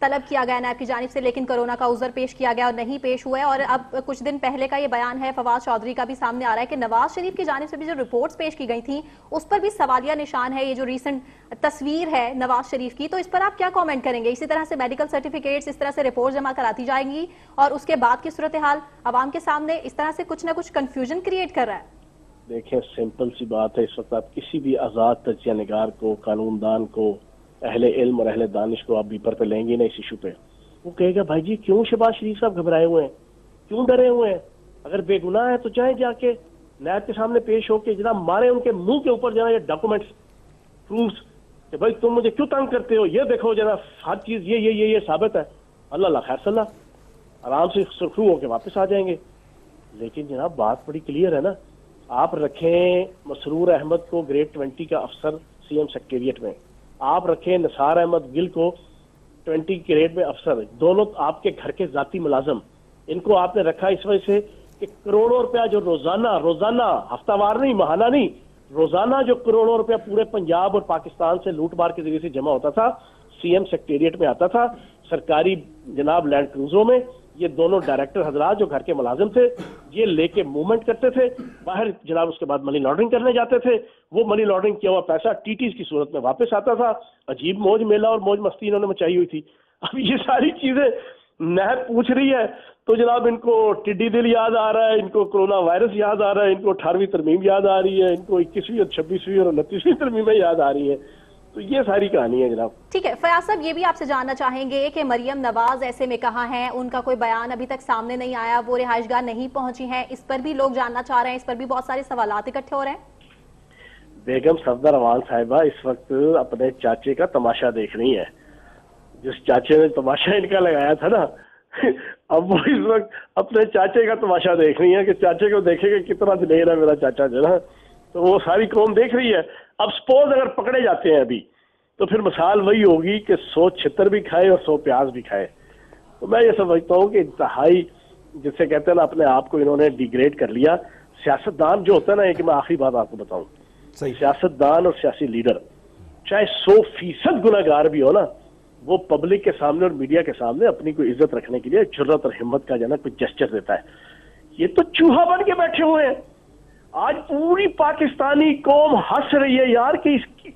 طلب کیا گیا نیب کی جانب سے، لیکن کورونا کا عذر پیش کیا گیا اور نہیں پیش ہوا ہے. اور اب کچھ دن پہلے کا یہ بیان ہے فواد چودھری کا بھی سامنے آ رہا ہے کہ نواز شریف کی جانب سے بھی جو رپورٹس پیش کی گئی تھیں اس پر بھی سوالیہ نشان ہے. یہ جو ریسنٹ تصویر ہے نواز شریف کی، تو اس پر آپ کیا کامنٹ کریں گے؟ اسی طرح سے میڈیکل سرٹیفکیٹس اس طرح سے رپورٹ جمع کراتی جائیں گی اور اس کے بعد کی صورتحال عوام کے سامنے اس طرح سے کچھ نہ کچھ کنفیوژن کریٹ کر رہا ہے. دیکھیں سمپل سی بات ہے، اس وقت آپ کسی بھی آزاد تجزیہ نگار کو، قانون دان کو، اہل علم اور اہل دانش کو آپ بیپر پہ لیں گے نا اس ایشو پہ، وہ کہے گا بھائی جی کیوں شہباز شریف صاحب گھبرائے ہوئے ہیں، کیوں ڈرے ہوئے ہیں؟ اگر بے گناہ ہے تو جائیں جا کے نیب کے سامنے پیش ہو کے جناب مارے ان کے منہ کے اوپر جناب یہ ڈاکومنٹس پروفس کہ بھائی تم مجھے کیوں تنگ کرتے ہو، یہ دیکھو جناب ہر چیز یہ ثابت ہے. اللہ خیر صلی اللہ آرام سے سرخرو ہو کے واپس آ جائیں گے. لیکن جناب بات بڑی کلیئر ہے نا، آپ رکھیں مسرور احمد کو گریڈ 20 کا افسر سی ایم سیکریٹریٹ میں، آپ رکھیں نثار احمد گل کو 20 گریڈ میں افسر، دونوں آپ کے گھر کے ذاتی ملازم. ان کو آپ نے رکھا اس وجہ سے کہ کروڑوں روپیہ جو روزانہ ہفتہ وار نہیں ماہانہ نہیں روزانہ جو کروڑوں روپیہ پورے پنجاب اور پاکستان سے لوٹ مار کے ذریعے سے جمع ہوتا تھا سی ایم سیکریٹریٹ میں آتا تھا سرکاری جناب لینڈ کروزوں میں. یہ دونوں ڈائریکٹر حضرات جو گھر کے ملازم تھے یہ لے کے موومنٹ کرتے تھے باہر جناب، اس کے بعد منی لانڈرنگ کرنے جاتے تھے. وہ منی لانڈرنگ کیا ہوا پیسہ ٹیٹیز کی صورت میں واپس آتا تھا. عجیب موج میلہ اور موج مستی انہوں نے مچائی ہوئی تھی. اب یہ ساری چیزیں نیب پوچھ رہی ہے تو جناب ان کو ٹڈی دل یاد آ رہا ہے، ان کو کرونا وائرس یاد آ رہا ہے، ان کو 18ویں ترمیم یاد آ رہی ہے، ان کو 21ویں اور 26ویں اور 29ویں ترمیمیں یاد آ رہی ہیں. تو یہ ساری کہانی ہے جناب. ٹھیک ہے فیاض صاحب، یہ بھی آپ سے جاننا چاہیں گے کہ مریم نواز ایسے میں کہاں ہیں، ان کا کوئی بیان ابھی تک سامنے نہیں آیا، وہ رہائش گاہ نہیں پہنچی ہیں، اس پر بھی لوگ جاننا چاہ رہے ہیں، اس پر بھی بہت سارے سوالات اکٹھے ہو رہے ہیں. بیگم صفدر امان صاحبہ اس وقت اپنے چاچے کا تماشا دیکھ رہی ہے. جس چاچے نے تماشا ان کا لگایا تھا نا اب وہ اس وقت اپنے چاچے کا تماشا دیکھ رہی ہے کہ چاچے کو دیکھے گا کتنا دلیر ہے میرا چاچا جو نا. تو وہ ساری قوم دیکھ رہی ہے. اب سپوز اگر پکڑے جاتے ہیں ابھی تو پھر مثال وہی ہوگی کہ 100 چھتر بھی کھائے اور 100 پیاز بھی کھائے. تو میں یہ سمجھتا ہوں کہ انتہائی جسے کہتے ہیں نا اپنے آپ کو انہوں نے ڈیگریڈ کر لیا. سیاستدان جو ہوتا ہے نا، ایک میں آخری بات آپ کو بتاؤں، سیاستدان اور سیاسی لیڈر چاہے 100% گناہگار بھی ہو نا، وہ پبلک کے سامنے اور میڈیا کے سامنے اپنی کوئی عزت رکھنے کے لیے جرت اور ہمت کا جو ہے نا کوئی جسچر دیتا ہے. یہ تو چوہا بن کے بیٹھے ہوئے ہیں. آج پوری پاکستانی قوم ہنس رہی ہے یار کہ اس کی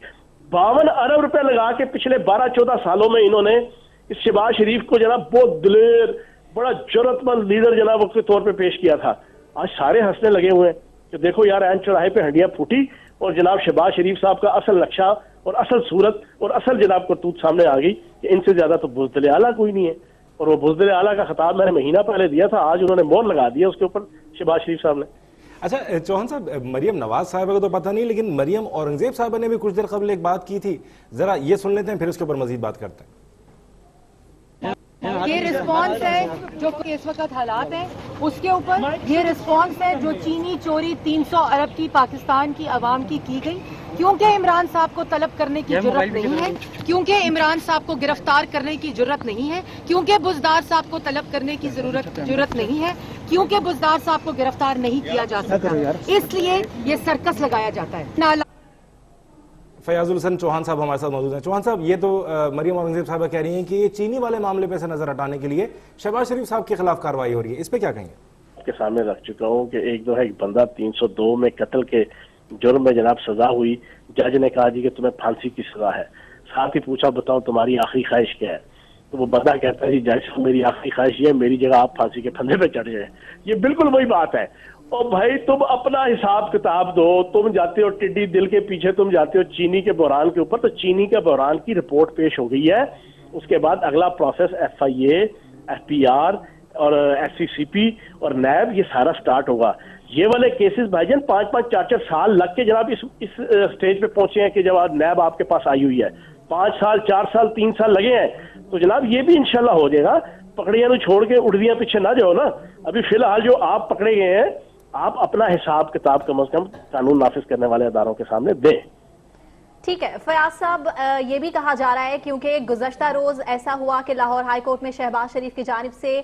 52 ارب روپے لگا کے پچھلے 12-14 سالوں میں انہوں نے اس شہباز شریف کو جناب بہت دلیر بڑا جرت مند لیڈر جناب وقت کے طور پہ پیش کیا تھا. آج سارے ہنسنے لگے ہوئے ہیں کہ دیکھو یار عین چوراہے پہ ہنڈیاں پھوٹی اور جناب شہباز شریف صاحب کا اصل نقشہ اور اصل صورت اور اصل جناب کرتوت سامنے آ گئی کہ ان سے زیادہ تو بزدل اعلیٰ کوئی نہیں ہے. اور وہ بزدل اعلیٰ کا خطاب میں نے مہینہ پہلے دیا تھا، آج انہوں نے مور لگا دیا اس کے اوپر شہباز شریف صاحب نے. اچھا چوہان صاحب، مریم نواز صاحبہ کا تو پتہ نہیں، لیکن مریم اورنگزیب صاحبہ نے بھی کچھ دیر قبل ایک بات کی تھی، ذرا یہ سن لیتے ہیں پھر اس کے اوپر مزید بات کرتے ہیں. یہ رسپانس ہے جو اس وقت حالات ہیں اس کے اوپر، یہ رسپانس ہے جو چینی چوری 300 ارب کی پاکستان کی عوام کی گئی، کیونکہ عمران صاحب کو طلب کرنے کی جرت نہیں ہے، کیونکہ عمران صاحب کو گرفتار کرنے کی جرت نہیں ہے، کیونکہ بزدار صاحب کو طلب کرنے کی جرت نہیں ہے، کیونکہ بزدار صاحب کو گرفتار نہیں کیا جا سکتا، اس لیے یہ سرکس لگایا جاتا ہے. فیاض الحسن چوہان صاحب ہمارے ساتھ موجود ہیں. چوہان صاحب، یہ تو مریم اورنگزیب صاحبہ کہہ رہی ہیں کہ یہ چینی والے معاملے پہ سے نظر ہٹانے کے لیے شہباز شریف صاحب کے خلاف کارروائی ہو رہی ہے، اس پہ کیا کہیں گے؟ آپ کے سامنے رکھ چکا ہوں کہ ایک بندہ 302 میں قتل کے جرم میں جناب سزا ہوئی، جج نے کہا جی کہ تمہیں پھانسی کی سزا ہے. ساتھ ہی پوچھا بتاؤ تمہاری آخری خواہش کیا ہے؟ تو وہ بندہ کہتا ہے جی جج صاحب میری آخری خواہش یہ میری جگہ آپ پھانسی کے پھندے پہ چڑھ جائیں. یہ بالکل وہی بات ہے. اور بھائی تم اپنا حساب کتاب دو. تم جاتے ہو ٹڈی دل کے پیچھے، تم جاتے ہو چینی کے بحران کے اوپر، تو چینی کے بحران کی رپورٹ پیش ہو گئی ہے. اس کے بعد اگلا پروسیس FIA، FPR اور SCCP اور نیب یہ سارا سٹارٹ ہوگا. یہ والے کیسز بھائی جان 5-5 4-4 سال لگ کے جناب اس سٹیج پہ پہنچے ہیں کہ جب نیب آپ کے پاس آئی ہوئی ہے. 5 سال 4 سال 3 سال لگے ہیں. تو جناب یہ بھی انشاءاللہ ہو جائے گا. پکڑیاں نو چھوڑ کے اڑدیاں پیچھے نہ جاؤ نا. ابھی فی الحال جو آپ پکڑے گئے ہیں آپ اپنا حساب کتاب کم از کم قانون نافذ کرنے والے اداروں کے سامنے دیں. ٹھیک ہے فیاض صاحب، یہ بھی کہا جا رہا ہے کیونکہ گزشتہ روز ایسا ہوا کہ لاہور ہائی کورٹ میں شہباز شریف کی جانب سے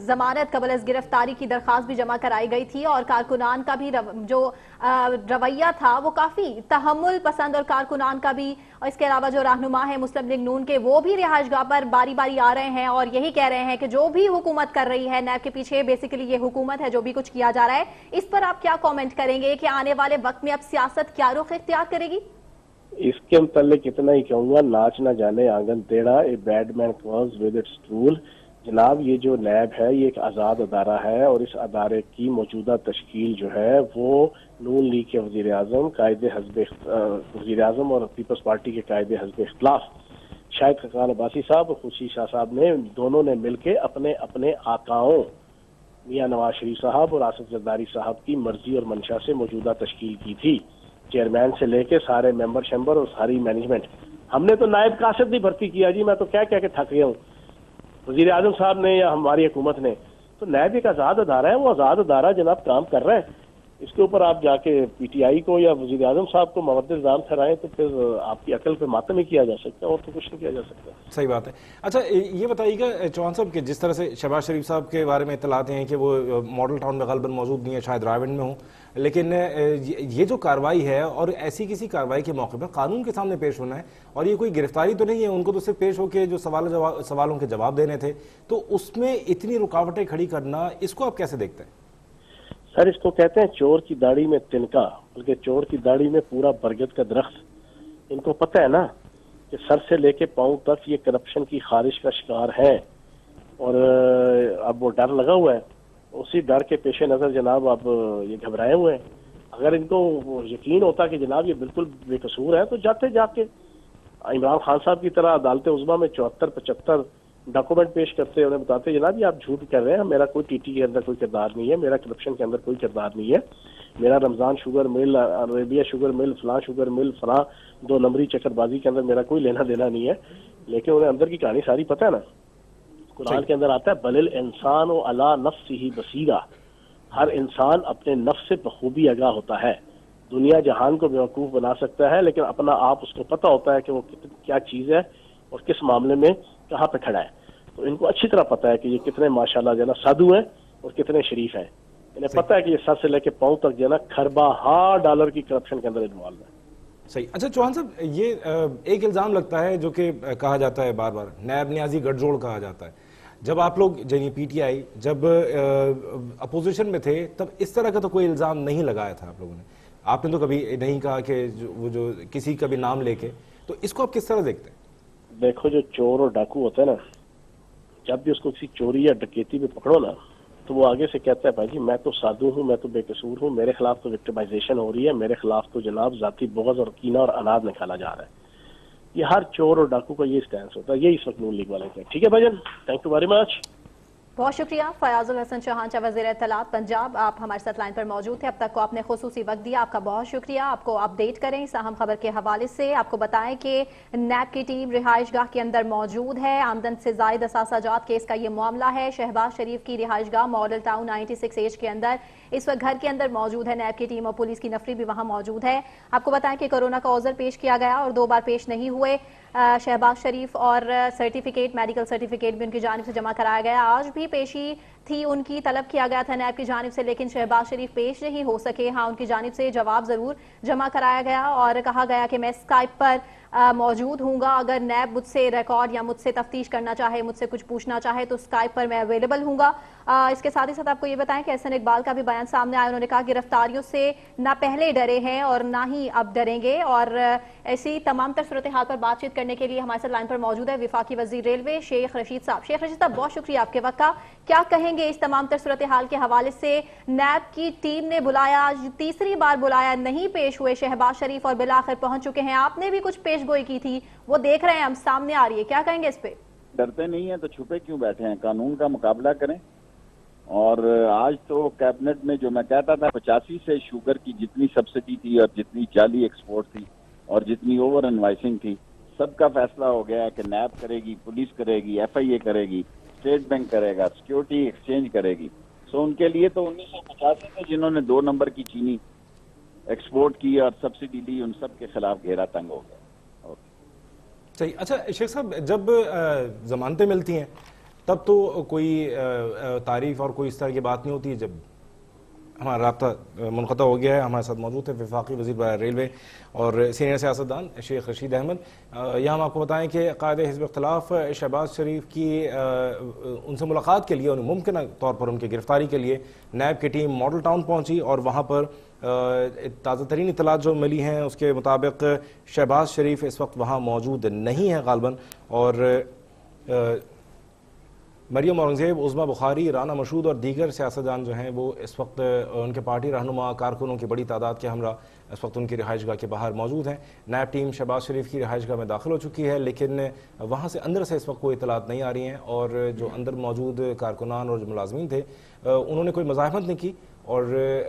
ضمانت قبل از گرفتاری کی درخواست بھی جمع کرائی گئی تھی، اور کارکنان کا بھی جو رویہ تھا وہ کافی تحمل پسند، اور کارکنان کا بھی، اور اس کے علاوہ جو رہنما ہے مسلم لیگ نون کے وہ بھی رہائش گاہ پر باری باری آ رہے ہیں اور یہی کہہ رہے ہیں کہ جو بھی حکومت کر رہی ہے نیب کے پیچھے بیسیکلی یہ حکومت ہے جو بھی کچھ کیا جا رہا ہے، اس پر آپ کیا کامنٹ کریں گے کہ آنے والے وقت میں اب سیاست کیا رخ اختیار کرے گی؟ اس کے متعلق اتنا ہی کہوں گا، ناچ نہ جانے آنگن ٹیڑھا، a bad man cause with its tool. جناب یہ جو نیب ہے یہ ایک آزاد ادارہ ہے، اور اس ادارے کی موجودہ تشکیل جو ہے وہ نون لیگ کے وزیر اعظم اور پیپلز پارٹی کے قائد حزب اختلاف شاہد خاقان عباسی صاحب اور خورشید شاہ صاحب نے دونوں نے مل کے اپنے آقاؤں میاں نواز شریف صاحب اور آصف زرداری صاحب کی مرضی اور منشا سے موجودہ تشکیل کی تھی، چیئرمین سے لے کے سارے ممبر شمبر اور ساری مینجمنٹ۔ ہم نے تو نائب قاصد نہیں بھرتی کیا جی، میں تو کہہ کے تھک گیا ہوں، وزیر اعظم صاحب نے یا ہماری حکومت نے۔ تو نیب ایک آزاد ادارہ ہے، وہ آزاد ادارہ جناب کام کر رہا ہے، اس کے اوپر آپ جا کے پی ٹی آئی کو یا وزیر اعظم صاحب کو مورد الزام ٹھہرائیں تو پھر آپ کی عقل پہ ماتم ہی کیا جا سکتا ہے، اور تو کچھ نہیں کیا جا سکتا۔ صحیح بات ہے۔ اچھا یہ بتائیے گا چوہان صاحب کہ جس طرح سے شہباز شریف صاحب کے بارے میں اطلاعات ہیں کہ وہ ماڈل ٹاؤن میں غالباً موجود نہیں ہے، شاید راولپنڈی میں ہوں، لیکن یہ جو کارروائی ہے اور ایسی کسی کارروائی کے موقع پر قانون کے سامنے پیش ہونا ہے، اور یہ کوئی گرفتاری تو نہیں ہے، ان کو تو صرف پیش ہو کے جو سوالوں کے جواب دینے تھے، تو اس میں اتنی رکاوٹیں کھڑی کرنا، اس کو آپ کیسے دیکھتے ہیں؟ سر اس کو کہتے ہیں چور کی داڑھی میں تنکا، بلکہ چور کی داڑھی میں پورا برگد کا درخت۔ ان کو پتہ ہے نا کہ سر سے لے کے پاؤں تک یہ کرپشن کی خارش کا شکار ہے، اور اب وہ ڈر لگا ہوا ہے، اسی ڈر کے پیش نظر جناب اب یہ گھبرائے ہوئے ہیں۔ اگر ان کو یقین ہوتا کہ جناب یہ بالکل بے قصور ہے تو جاتے جا کے عمران خان صاحب کی طرح عدالت عظمیٰ میں 74-75 ڈاکومنٹ پیش کرتے، انہیں بتاتے جناب یہ آپ جھوٹ کر رہے ہیں، میرا کوئی ٹی ٹی کے اندر کوئی کردار نہیں ہے، میرا کرپشن کے اندر کوئی کردار نہیں ہے، میرا رمضان sugar mill, Arabia sugar mill, فلاں شوگر مل، فلاں 2 نمبری چکر بازی کے اندر میرا کوئی لینا دینا نہیں ہے۔ لیکن انہیں اندر کی کہانی ساری پتہ ہے نا، قرآن کے اندر آتا ہے بل الانسان علی نفسہ بصیرہ، ہر انسان اپنے نفس سے بخوبی آگاہ ہوتا ہے۔ دنیا جہان کو بیوقوف بنا سکتا ہے لیکن اپنا آپ اس کو پتہ ہوتا ہے کہ وہ کیا چیز ہے اور کس معاملے میں کہاں پہ کھڑا ہے۔ تو ان کو اچھی طرح پتہ ہے کہ یہ کتنے ماشاءاللہ جو ہے نا سادھو ہیں اور کتنے شریف ہیں، انہیں پتہ ہے کہ یہ سر سے لے کے پاؤں تک جو ہے نا $خربہ ڈالر کی کرپشن کے اندر انوالو ہے۔ صحیح۔ اچھا چوہان صاحب یہ ایک الزام لگتا ہے جو کہ کہا جاتا ہے بار بار، نیب نیازی گٹھ جوڑ کہا جاتا ہے، جب آپ لوگ یعنی پی ٹی آئی جب اپوزیشن میں تھے تب اس طرح کا تو کوئی الزام نہیں لگایا تھا آپ لوگوں نے، آپ نے تو کبھی نہیں کہا کہ وہ جو کسی کا بھی نام لے کے، تو اس کو آپ کس طرح دیکھتے ہیں؟ دیکھو جو چور اور ڈاکو ہوتا ہے نا، جب بھی اس کو کسی چوری یا ڈکیتی پہ پکڑو نا تو وہ آگے سے کہتا ہے بھائی جی میں تو سادھو ہوں، میں تو بے قصور ہوں، میرے خلاف تو وکٹمائزیشن ہو رہی ہے، میرے خلاف تو جناب ذاتی بغض اور کینہ اور اناد نکالا جا رہا ہے۔ یہ ہر چور اور ڈاکو کا یہ اسٹینس ہوتا ہے، یہی اس وقت نون لیگ والے کا۔ ٹھیک ہے بھائی جان، تھینک یو ویری مچ۔ بہت شکریہ فیاض الحسن چوہان، وزیر اطلاعات پنجاب، آپ ہمارے ساتھ لائن پر موجود تھے، اب تک کو آپ نے خصوصی وقت دیا، آپ کا بہت شکریہ۔ آپ کو اپڈیٹ کریں اس اہم خبر کے حوالے سے، آپ کو بتائیں کہ نیب کی ٹیم رہائش گاہ کے اندر موجود ہے، آمدن سے زائد اثاثہ جات کیس کا یہ معاملہ ہے، شہباز شریف کی رہائش گاہ ماڈل ٹاؤن 96H کے اندر اس وقت گھر کے اندر موجود ہے، نیب کی ٹیم اور پولیس کی نفری بھی وہاں موجود ہے۔ آپ کو بتائیں کہ کورونا کا عذر پیش کیا گیا اور 2 بار پیش نہیں ہوئے شہباز شریف، اور سرٹیفکیٹ میڈیکل سرٹیفکیٹ بھی ان کی جانب سے جمع کرایا گیا، آج بھی پیشی تھی ان کی، طلب کیا گیا تھا نیب کی جانب سے لیکن شہباز شریف پیش نہیں ہو سکے۔ ہاں ان کی جانب سے جواب ضرور جمع کرایا گیا اور کہا گیا کہ میں اسکائپ پر موجود ہوں گا، اگر نیب مجھ سے ریکارڈ یا مجھ سے تفتیش کرنا چاہے، مجھ سے کچھ پوچھنا چاہے تو اسکائپ پر میں اویلیبل ہوں گا۔ اس کے ساتھ ہی ساتھ آپ کو یہ بتائیں کہ احسن اقبال کا بھی بیان سامنے آیا، انہوں نے کہا گرفتاریوں سے نہ پہلے ڈرے ہیں اور نہ ہی اب ڈریں گے، اور ایسی تمام تر صورتحال پر بات چیت کرنے کے لیے ہمارے ساتھ لائن پر موجود ہے وفاقی وزیر ریلوے شیخ رشید صاحب۔ شیخ رشید صاحب بہت شکریہ آپ کے وقت کا، کیا کہیں گے اس تمام تر صورتحال کے حوالے سے؟ نیب کی ٹیم نے بلایا، تیسری بار بلایا، نہیں پیش ہوئے شہباز شریف اور بالآخر پہنچ چکے ہیں، آپ نے بھی کچھ پیش گوئی کی تھی، وہ دیکھ رہے ہیں ہم سامنے آ رہی ہے، کیا کہیں گے اس پہ؟ ڈرتے نہیں ہیں تو چھپے کیوں بیٹھے ہیں، قانون کا مقابلہ کریں۔ اور آج تو کیبنٹ میں جو میں کہتا تھا 85 سے شوگر کی جتنی سبسڈی تھی اور جتنی جعلی ایکسپورٹ تھی اور جتنی اوور انوائسنگ تھی، سب کا فیصلہ ہو گیا ہے کہ نیب کرے گی، پولیس کرے گی، ایف آئی اے کرے گی، اسٹیٹ بینک کرے گا، سیکیورٹی ایکسچینج کرے گی۔ سو ان کے لیے تو 1985 سے جنہوں نے 2 نمبر کی چینی ایکسپورٹ کی اور سبسڈی دی، ان سب کے خلاف گھیرا تنگ ہو گیا۔ صحیح۔ اچھا شیخ صاحب، جب ضمانتیں ملتی ہیں تب تو کوئی تعریف اور کوئی اس طرح کی بات نہیں ہوتی، جب ہمارا رابطہ منقطع ہو گیا ہے۔ ہمارے ساتھ موجود ہے وفاقی وزیر برائے ریلوے اور سینئر سیاستدان شیخ رشید احمد۔ یہاں ہم آپ کو بتائیں کہ قائد حزب اختلاف شہباز شریف کی ان سے ملاقات کے لیے، اور ممکنہ طور پر ان کی گرفتاری کے لیے نیب کی ٹیم ماڈل ٹاؤن پہنچی، اور وہاں پر تازہ ترین اطلاعات جو ملی ہیں اس کے مطابق شہباز شریف اس وقت وہاں موجود نہیں ہیں غالباً، اور مریم اورنگزیب، عظمیٰ بخاری، رانا مشہود اور دیگر سیاستدان جو ہیں وہ اس وقت ان کے پارٹی رہنما کارکنوں کی بڑی تعداد کے ہمراہ اس وقت ان کی رہائش گاہ کے باہر موجود ہیں۔ نیب ٹیم شہباز شریف کی رہائش گاہ میں داخل ہو چکی ہے، لیکن وہاں سے اندر سے اس وقت کوئی اطلاعات نہیں آ رہی ہیں، اور جو اندر موجود کارکنان اور جو ملازمین تھے انہوں نے کوئی مزاحمت نہیں کی، اور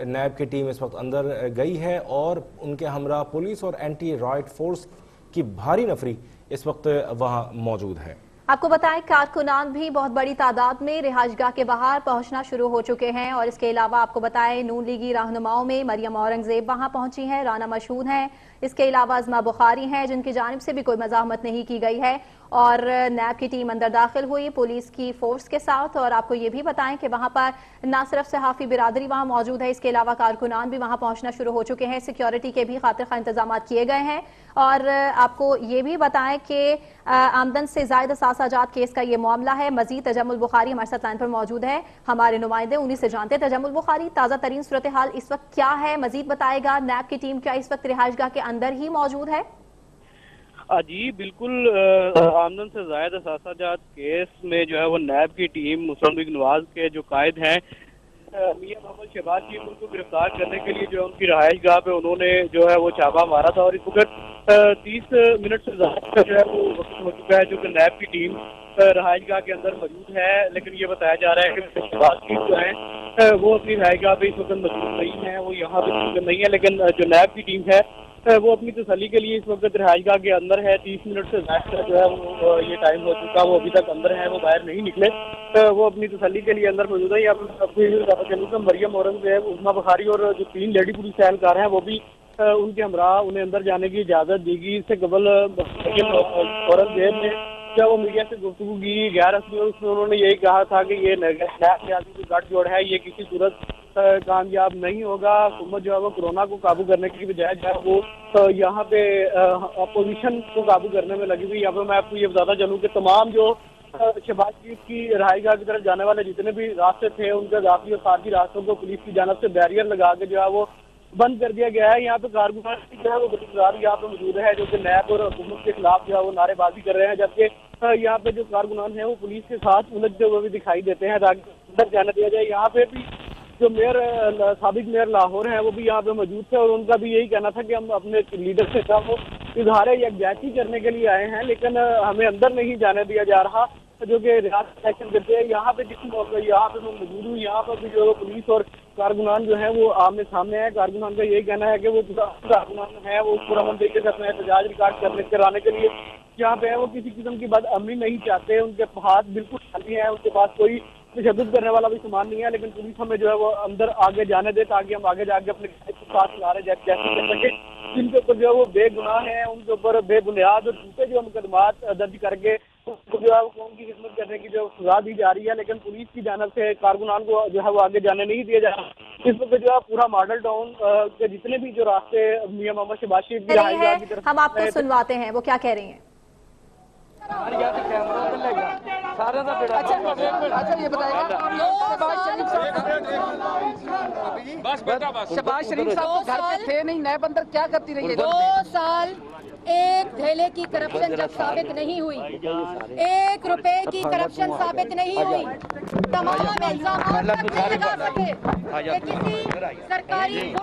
نیب کی ٹیم اس وقت اندر گئی ہے، اور ان کے ہمراہ پولیس اور اینٹی رائٹ فورس کی بھاری نفری اس وقت وہاں موجود ہے۔ آپ کو بتائیں کارکنان بھی بہت بڑی تعداد میں رہائش گاہ کے باہر پہنچنا شروع ہو چکے ہیں، اور اس کے علاوہ آپ کو بتائیں نون لیگی رہنماؤں میں مریم اورنگزیب وہاں پہنچی ہیں، رانا مشہود ہیں، اس کے علاوہ عظمیٰ بخاری ہیں جن کی جانب سے بھی کوئی مزاحمت نہیں کی گئی ہے، اور نیب کی ٹیم اندر داخل ہوئی پولیس کی فورس کے ساتھ۔ اور آپ کو یہ بھی بتائیں کہ وہاں پر نہ صرف صحافی برادری وہاں موجود ہے، اس کے علاوہ کارکنان بھی وہاں پہنچنا شروع ہو چکے ہیں، سیکیورٹی کے بھی خاطر خواہ انتظامات کیے گئے ہیں۔ اور آپ کو یہ بھی بتائیں کہ آمدن سے زائد اثاثہ جات کیس کا یہ معاملہ ہے۔ مزید تجمل بخاری ہمارے ساتھ لائن پر موجود ہے، ہمارے نمائندے، انہی سے جانتے ہیں۔ تجمل بخاری، تازہ ترین صورتحال اس وقت کیا ہے، مزید بتائے گا؟ نیب کی ٹیم کیا اس وقت رہائش گاہ کے اندر ہی موجود ہے؟ جی بالکل، آمدن سے زائد اثاثہ جات کیس میں جو ہے وہ نیب کی ٹیم مسلم لیگ نواز کے جو قائد ہیں میاں محمد شہباز شریف، ان کو گرفتار کرنے کے لیے جو ان کی رہائش گاہ پہ انہوں نے جو ہے وہ چھاپہ مارا تھا، اور اس وقت 30 منٹ سے زیادہ جو ہے وہ وقت ہو چکا ہے جو کہ نیب کی ٹیم رہائش گاہ کے اندر موجود ہے، لیکن یہ بتایا جا رہا ہے کہ شہباز شریف جو ہیں وہ اپنی رہائش گاہ پہ اس وقت موجود نہیں ہیں، وہ یہاں پہ موجود نہیں ہے، لیکن جو نیب کی ٹیم ہے وہ اپنی تسلی کے لیے اس وقت رہائش گاہ کے اندر ہے۔ 30 منٹ سے زیادہ جو ہے وہ یہ ٹائم ہو چکا، وہ ابھی تک اندر ہے، وہ باہر نہیں نکلے، وہ اپنی تسلی کے لیے اندر موجود ہے۔ یہاں پر مریم اورنگزیب، عظمیٰ بخاری اور جو 3 لیڈی پولیس اہلکار ہیں وہ بھی ان کے ہمراہ انہیں اندر جانے کی اجازت دی گئی۔ اس سے قبل مریم اورنگزیب نے جب وہ میڈیا سے گفتگو کی غیر رسمی، اس میں انہوں نے یہی کہا تھا کہ یہ نیب گٹھ جوڑ ہے، یہ کسی صورت کامیاب نہیں ہوگا۔ حکومت جو ہے وہ کورونا کو قابو کرنے کی بجائے جو ہے وہ یہاں پہ اپوزیشن کو قابو کرنے میں لگی ہوئی۔ یہاں پہ میں آپ کو یہ بتاتا چلوں کہ تمام جو شہباز شریف کی رہائش گاہ کی طرف جانے والے جتنے بھی راستے تھے ان کے داخلی اور خارجی راستوں کو پولیس کی جانب سے بیریئر لگا کے جو ہے وہ بند کر دیا گیا ہے۔ یہاں پہ کارکنان جو ہے وہ بڑی تعداد یہاں پہ موجود ہے جو کہ نیب اور حکومت کے خلاف جو ہے وہ نعرے بازی کر رہے ہیں، جبکہ یہاں پہ جو کارکنان ہیں وہ پولیس کے ساتھ الجھتے ہوئے بھی دکھائی دیتے ہیں تاکہ اندر جانے دیا جائے۔ یہاں پہ بھی جو میئر سابق میئر لاہور ہیں وہ بھی یہاں پہ موجود تھے، اور ان کا بھی یہی کہنا تھا کہ ہم اپنے لیڈر سے وہ اظہار یکجہتی کرنے کے لیے آئے ہیں، لیکن ہمیں اندر نہیں جانے دیا جا رہا، جو کہ ریاست ایکشن کرتے ہیں۔ یہاں پہ جس موقع یہاں پہ میں موجود ہوں، یہاں پر بھی جو پولیس اور کارکنان جو ہیں وہ آمنے سامنے ہیں۔ کارکنان کا یہی کہنا ہے کہ وہ کارکنان ہیں وہ پرامن طریقے سے اپنا احتجاج ریکارڈ کرانے کے لیے یہاں پہ ہے، وہ کسی قسم کی بد امنی نہیں چاہتے، ان کے ہاتھ بالکل خالی ہیں، ان کے پاس کوئی تشدد کرنے والا بھی سامان نہیں ہے، لیکن پولیس ہمیں جو ہے وہ اندر آگے جانے دے تاکہ ہم آگے جا کے اپنے ساتھ لارے جیسے کر سکیں۔ جن کے اوپر جو ہے وہ بے گناہ ہیں ان کے اوپر بے بنیاد اور جھوٹے جو مقدمات درج کر کے جو ہے قوم کی خدمت کرنے کی جو سزا دی جا رہی ہے، لیکن پولیس کی جانب سے کارکنان کو جو ہے وہ آگے جانے نہیں دیا جا رہا۔ اس وقت جو ہے پورا ماڈل ٹاؤن کے جتنے بھی جو راستے میاں محمد شہباز شریف کی رہائش گاہ کی طرف، ہم آپ کو سنواتے ہیں وہ کیا کہہ رہی ہیں۔ شہباز شریف صاحب گھر پہ تھے نہیں، نیب اندر کیا کرتی رہی ہے؟ 2 سال ایک دھیلے کی کرپشن جب ثابت نہیں ہوئی، 1 روپے کی کرپشن ثابت نہیں ہوئی، تمام الزامات تک نہیں لگا سکے کہ کسی سرکاری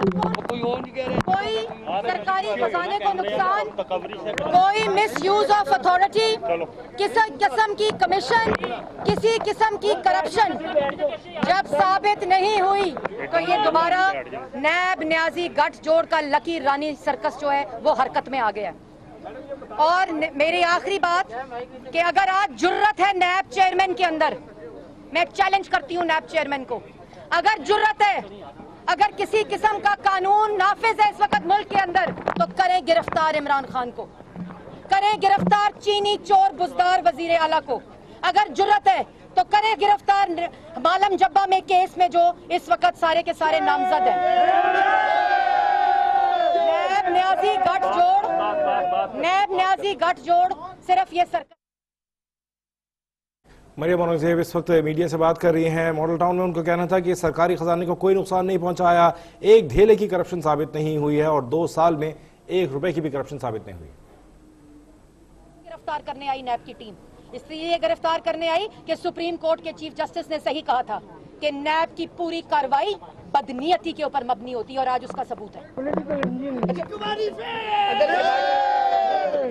کوئی سرکاری خزانے کو نقصان، کوئی مس یوز آف اتھارٹی، کسی قسم کی کمیشن، کسی قسم کی کرپشن جب ثابت نہیں ہوئی تو یہ دوبارہ نیب نیازی گٹھ جوڑ کا لکی رانی سرکس جو ہے وہ حرکت میں آ گیا۔ اور میری آخری بات کہ اگر آج جرت ہے نیب چیئرمین کے اندر، میں چیلنج کرتی ہوں نیب چیئرمین کو، اگر جرت ہے اگر کسی قسم کا قانون نافذ ہے اس وقت ملک کے اندر تو کریں گرفتار عمران خان کو، کریں گرفتار چینی چور بزدار وزیر اعلیٰ کو، اگر جرت ہے تو کریں گرفتار مالم جبہ میں کیس میں جو اس وقت سارے کے سارے نامزد ہیں۔ نیب نیازی گٹھ جوڑ صرف یہ سرکار۔ مریم اورنگزیب اس وقت میڈیا سے بات کر رہی ہیں۔ ماڈل ٹاؤن میں ان کا کہنا تھا کہ سرکاری خزانے کو کوئی نقصان نہیں پہنچایا، ایک ڈھیلے کی کرپشن ثابت نہیں ہوئی ہے اور 2 سال میں 1 روپے کی بھی کرپشن ثابت نہیں ہوئی۔ گرفتار کرنے آئی نیب کی ٹیم، اس لیے یہ گرفتار کرنے آئی کہ سپریم کورٹ کے چیف جسٹس نے صحیح کہا تھا کہ نیب کی پوری کارروائی بدنیتی کے اوپر مبنی ہوتی ہے اور آج اس کا ثبوت ہے۔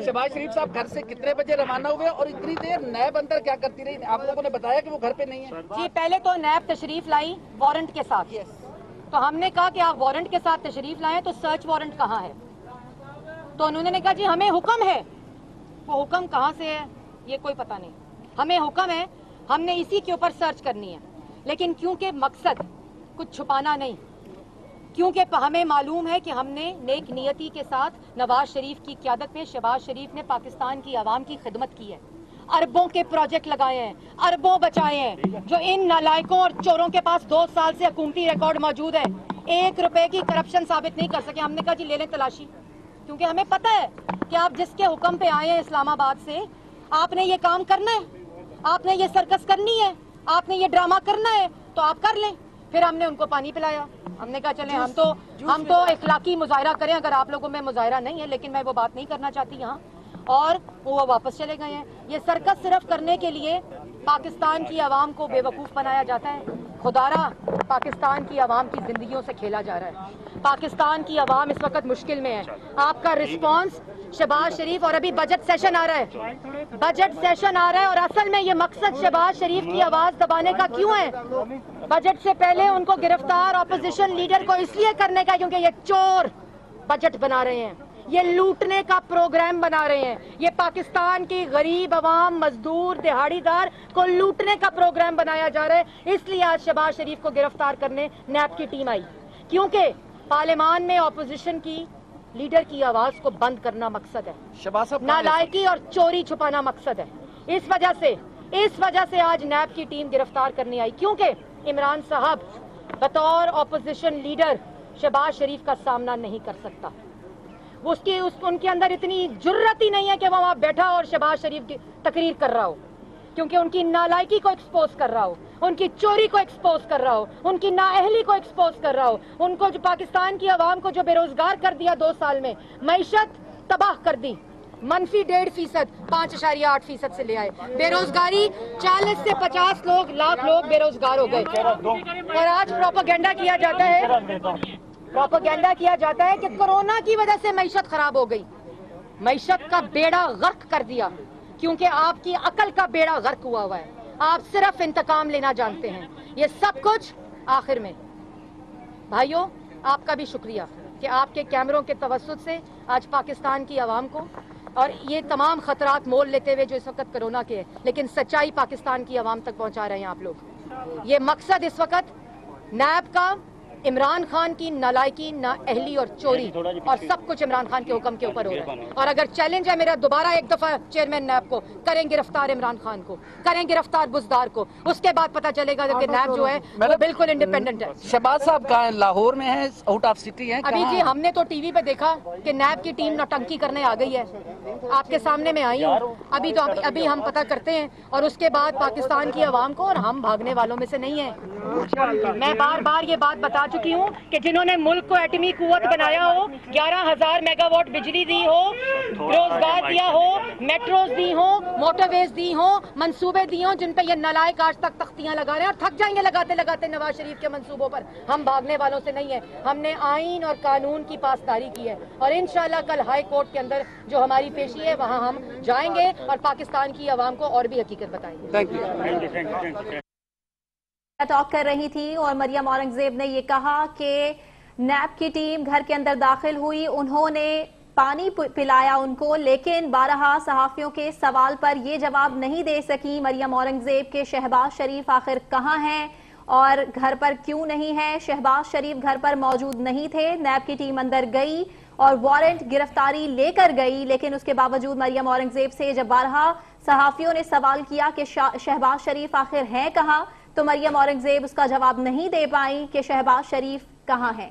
شہباز شریف صاحب گھر سے کتنے بجے روانہ ہوئے اور اتنی دیر نیب اندر کیا کرتی رہی؟ آپ لوگوں نے بتایا کہ وہ گھر پہ نہیں ہے۔ جی پہلے تو نیب تشریف لائی وارنٹ کے ساتھ، تو ہم نے کہا کہ آپ وارنٹ کے ساتھ تشریف لائیں تو سرچ وارنٹ کہاں ہے؟ تو انہوں نے کہا جی ہمیں حکم ہے۔ وہ حکم کہاں سے ہے یہ کوئی پتہ نہیں، ہمیں حکم ہے، ہم نے اسی کے اوپر سرچ کرنی ہے۔ لیکن کیونکہ مقصد کچھ چھپانا نہیں، کیونکہ ہمیں معلوم ہے کہ ہم نے نیک نیتی کے ساتھ نواز شریف کی قیادت میں شہباز شریف نے پاکستان کی عوام کی خدمت کی ہے، اربوں کے پروجیکٹ لگائے ہیں، اربوں بچائے ہیں، جو ان نالائکوں اور چوروں کے پاس 2 سال سے حکومتی ریکارڈ موجود ہے، 1 روپے کی کرپشن ثابت نہیں کر سکے۔ ہم نے کہا جی لے لیں تلاشی، کیونکہ ہمیں پتہ ہے کہ آپ جس کے حکم پہ آئے ہیں اسلام آباد سے، آپ نے یہ کام کرنا ہے، آپ نے یہ سرکس کرنی ہے، آپ نے یہ ڈرامہ کرنا ہے تو آپ کر لیں۔ پھر ہم نے ان کو پانی پلایا، ہم نے کہا چلیں ہم تو اخلاقی مظاہرہ کریں، اگر آپ لوگوں میں مظاہرہ نہیں ہے، لیکن میں وہ بات نہیں کرنا چاہتی یہاں، اور وہ واپس چلے گئے ہیں۔ یہ سرکس صرف کرنے کے لیے پاکستان کی عوام کو بے وقوف بنایا جاتا ہے۔ خدارا پاکستان کی عوام کی زندگیوں سے کھیلا جا رہا ہے، پاکستان کی عوام اس وقت مشکل میں ہے۔ آپ کا رسپانس شہباز شریف، اور ابھی بجٹ سیشن آ رہا ہے، بجٹ سیشن آ رہا ہے، اور اصل میں یہ مقصد شہباز شریف کی آواز دبانے کا کیوں ہے؟ بجٹ سے پہلے ان کو گرفتار اپوزیشن لیڈر کو اس لیے کرنے کا کیونکہ یہ چور بجٹ بنا رہے ہیں، یہ لوٹنے کا پروگرام بنا رہے ہیں، یہ پاکستان کی غریب عوام، مزدور، دہاڑی دار کو لوٹنے کا پروگرام بنایا جا رہا ہے۔ اس لیے آج شہباز شریف کو گرفتار کرنے نیب کی ٹیم آئی، کیونکہ پارلیمان میں اپوزیشن کی لیڈر کی آواز کو بند کرنا مقصد ہے، شہباز صاحب نالائکی اور چوری چھپانا مقصد ہے۔ اس وجہ سے آج نیب کی ٹیم گرفتار کرنے آئی، کیونکہ عمران صاحب بطور اپوزیشن لیڈر شہباز شریف کا سامنا نہیں کر سکتا۔ ان کے اندر اتنی جرت ہی نہیں ہے کہ وہ وہاں بیٹھا اور شہباز شریف کی تقریر کر رہا ہو، کیونکہ ان کی نالائکی کو ایکسپوز کر رہا ہو، ان کی چوری کو ایکسپوز کر رہا ہو، ان کی نااہلی کو ایکسپوز کر رہا ہو، ان کو جو پاکستان کی عوام کو جو بے روزگار کر دیا 2 سال میں، معیشت تباہ کر دی، -1.5%، 5.8% سے لے آئے، بے روزگاری 40 سے 50 لاکھ لوگ بے روزگار ہو گئے، اور آج پروپیگنڈا کیا جاتا ہے کہ کورونا کی وجہ سے معیشت خراب ہو گئی۔ معیشت کا بیڑا غرق کر دیا، کیونکہ آپ کی عقل کا بیڑا غرق ہوا ہے، آپ صرف انتقام لینا جانتے ہیں۔ یہ سب کچھ آخر میں بھائیوں آپ کا بھی شکریہ کہ آپ کے کیمروں کے توسط سے آج پاکستان کی عوام کو، اور یہ تمام خطرات مول لیتے ہوئے جو اس وقت کرونا کے ہیں، لیکن سچائی پاکستان کی عوام تک پہنچا رہے ہیں آپ لوگ۔ یہ مقصد اس وقت نیب کا، عمران خان کی نالائکی، نااہلی اور چوری، اور سب کچھ عمران خان کے حکم کے اوپر ہو رہا ہے۔ اور اگر چیلنج ہے میرا دوبارہ ایک دفعہ چیئرمین نیب کو، کریں گرفتار عمران خان کو، کریں گرفتار بزدار کو، اس کے بعد پتہ چلے گا کہ نیب جو ہے وہ بالکل انڈیپینڈنٹ ہے۔ شہباز صاحب کہاں ہیں؟ لاہور میں ہیں، آؤٹ آف سٹی ہیں؟ ابھی جی ہم نے تو ٹی وی پہ دیکھا کہ نیب کی ٹیم نوٹنکی کرنے آ گئی ہے، آپ کے سامنے میں آئی ہوں، ابھی ہم پتہ کرتے ہیں، اور اس کے بعد پاکستان کی عوام کو، اور ہم بھاگنے والوں میں سے نہیں ہیں۔ میں بار بار یہ بات بتا چکی ہوں کہ جنہوں نے ملک کو ایٹمی قوت بنایا ہو، 11,000 میگا واٹ بجلی دی ہو، روزگار دیا ہو، میٹروز دی ہوں، موٹر ویز دی ہوں، منصوبے دی ہوں، جن پہ یہ نالائق آج تک تختیاں لگا رہے ہیں، اور تھک جائیں گے لگاتے لگاتے نواز شریف کے منصوبوں پر۔ ہم بھاگنے والوں سے نہیں ہیں، ہم نے آئین اور قانون کی پاسداری کی ہے، اور انشاءاللہ کل ہائی کورٹ کے اندر جو ہماری پیشی ہے وہاں ہم جائیں گے اور پاکستان کی عوام کو اور بھی حقیقت بتائیں گے۔ ٹاک کر رہی تھی، اور مریم اورنگزیب نے یہ کہا کہ نیب کی ٹیم گھر کے اندر داخل ہوئی، انہوں نے پانی پلایا ان کو، لیکن بارہا صحافیوں کے سوال پر یہ جواب نہیں دے سکی مریم اورنگزیب کہ شہباز شریف آخر کہاں ہیں، اور گھر پر کیوں نہیں ہے؟ شہباز شریف گھر پر موجود نہیں تھے، نیب کی ٹیم اندر گئی اور وارنٹ گرفتاری لے کر گئی، لیکن اس کے باوجود مریم اورنگزیب سے جب بارہا صحافیوں نے سوال کیا کہ شہباز شریف آخر ہیں کہاں، تو مریم اورنگزیب اس کا جواب نہیں دے پائیں کہ شہباز شریف کہاں ہیں۔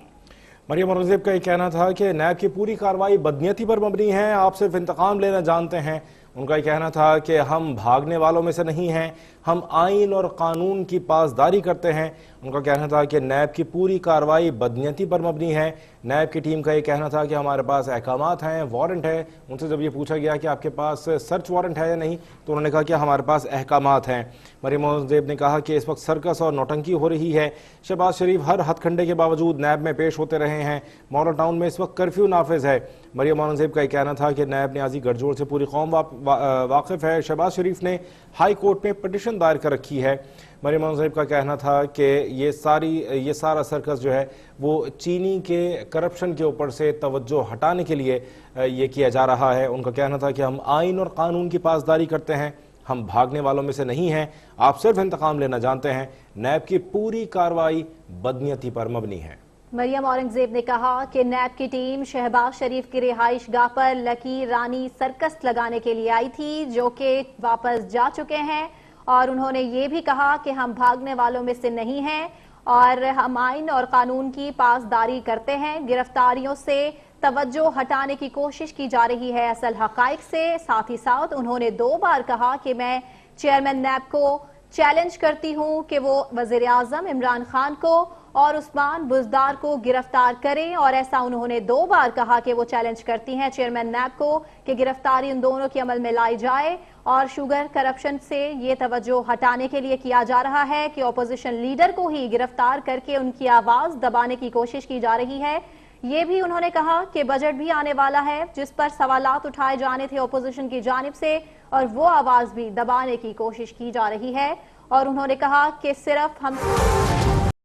مریم اورنگزیب کا یہ کہنا تھا کہ نیب کی پوری کارروائی بدنیتی پر مبنی ہے، آپ صرف انتقام لینا جانتے ہیں۔ ان کا یہ کہنا تھا کہ ہم بھاگنے والوں میں سے نہیں ہیں، ہم آئین اور قانون کی پاسداری کرتے ہیں۔ ان کا کہنا تھا کہ نیب کی پوری کارروائی بدنیتی پر مبنی ہے۔ نیب کی ٹیم کا یہ کہنا تھا کہ ہمارے پاس احکامات ہیں، وارنٹ ہے۔ ان سے جب یہ پوچھا گیا کہ آپ کے پاس سرچ وارنٹ ہے یا نہیں، تو انہوں نے کہا کہ ہمارے پاس احکامات ہیں۔ مریم اورنگزیب نے کہا کہ اس وقت سرکس اور نوٹنکی ہو رہی ہے۔ شہباز شریف ہر ہتھ کنڈے کے باوجود نیب میں پیش ہوتے رہے ہیں۔ ماڈل ٹاؤن میں اس وقت کرفیو نافذ ہے۔ مریم اورنگزیب کا یہ کہنا تھا کہ نیب نیازی گٹھ جوڑ سے پوری قوم واقف ہے۔ شہباز شریف نے ہائی کورٹ میں پٹیشن دائر کر رکھی ہے۔ مریم اورنگزیب کا کہنا تھا کہ یہ سارا سرکس جو ہے وہ چینی کے کرپشن کے اوپر سے توجہ ہٹانے کے لیے یہ کیا جا رہا ہے۔ ان کا کہنا تھا کہ ہم آئین اور قانون کی پاسداری کرتے ہیں، ہم بھاگنے والوں میں سے نہیں ہیں، آپ صرف انتقام لینا جانتے ہیں۔ نیب کی پوری کارروائی بدنیتی پر مبنی ہے۔ مریم اورنگزیب نے کہا کہ نیب کی ٹیم شہباز شریف کی رہائش گاہ پر لکی رانی سرکس لگانے کے لیے آئی تھی، جو کہ واپس جا چکے ہیں، اور انہوں نے یہ بھی کہا کہ ہم بھاگنے والوں میں سے نہیں ہیں اور ہم آئین اور قانون کی پاسداری کرتے ہیں۔ گرفتاریوں سے توجہ ہٹانے کی کوشش کی جا رہی ہے اصل حقائق سے۔ ساتھ ہی ساتھ انہوں نے 2 بار کہا کہ میں چیئرمین نیب کو چیلنج کرتی ہوں کہ وہ وزیر اعظم عمران خان کو اور عثمان بزدار کو گرفتار کریں، اور ایسا انہوں نے 2 بار کہا کہ وہ چیلنج کرتی ہیں چیئرمین نیب کو کہ گرفتاری ان دونوں کے عمل میں لائی جائے، اور شوگر کرپشن سے یہ توجہ ہٹانے کے لیے کیا جا رہا ہے کہ اپوزیشن لیڈر کو ہی گرفتار کر کے ان کی آواز دبانے کی کوشش کی جا رہی ہے۔ یہ بھی انہوں نے کہا کہ بجٹ بھی آنے والا ہے جس پر سوالات اٹھائے جانے تھے اپوزیشن کی جانب سے، اور وہ آواز بھی دبانے کی کوشش کی جا رہی ہے، اور انہوں نے کہا کہ صرف ہم